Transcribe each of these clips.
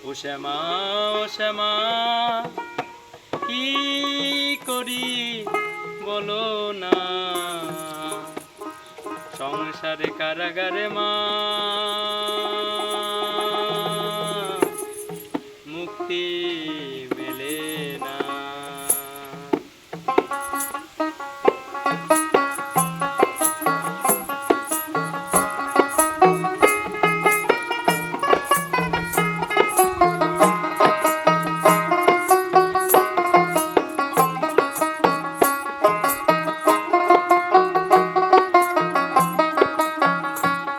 ও শ্যামা ও শ্যামা কি করি বলো না, সংসারে কারাগারে মা মুক্তি মেলে না।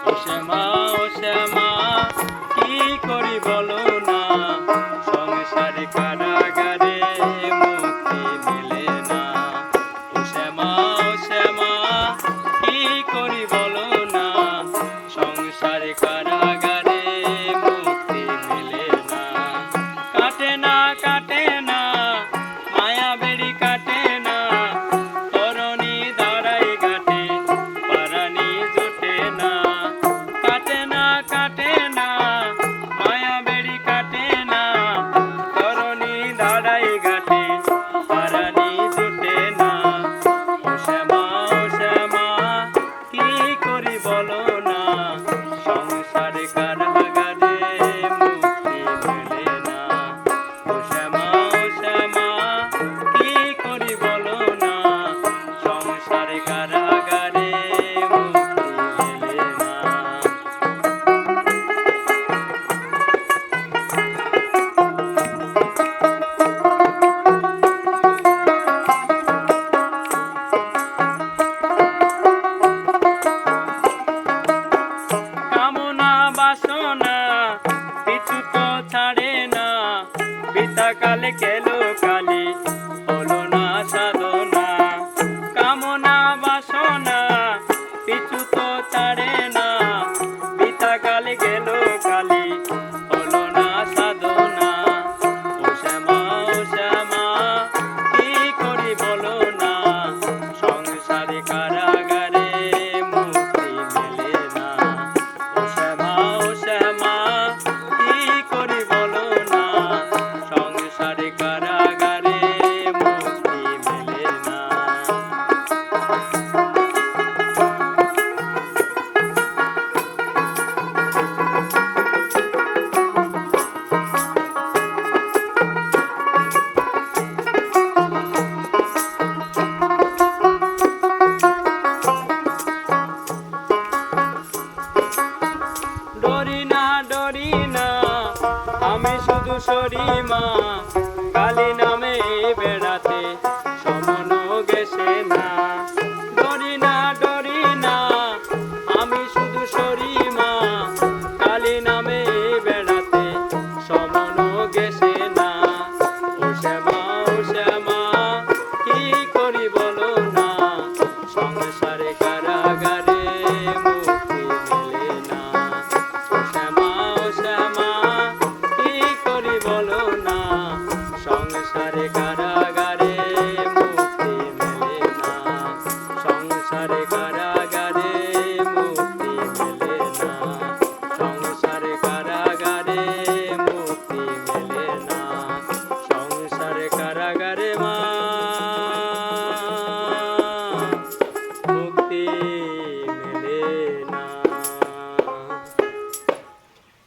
ও শ্যামা ও শ্যামা কি করি বলো না, সংসারে কারাগারে মুক্তি মেলে না। ও শ্যামা ও শ্যামা কি করি বলো না, সংসারে কারাগারে মুক্তি মেলে না। কাটে না কাটে না মায়া বেড়ি কাটে না, তরণী দাঁড়াই ঘাটে পারানি জোটে না। কাটে না কাটে না মায়া বেড়ি কাটে না, তরণী দাঁড়াই ঘাটে পারানি জোটে না। ও শ্যামা ও শ্যামা কি করি বলো না, সংসারে কারাগারে মুক্তি মেলে না। ও শ্যামা ও শ্যামা কি করি বলো না, সংসারে কারাগারে মুক্তি মেলে না। কামনা বাসনা পিছু তো ছাড়ে না, পিতাকালে কেলো কালি হলো না সাধনা। কামনা বাসনা পিছু তো ছাড়ে না, পিতাকালে গেল কালি হলো না সাধনা। ও শ্যামা ও শ্যামা কি করি বলো না, সংসারে কারাগারে মুক্তি মেলে না। ও শ্যামা ও শ্যামা কি করি বলো না, সংসারে কারাগারে মুক্তি মেলে না। ডরি না আমি শুধু সরি মা, কালি না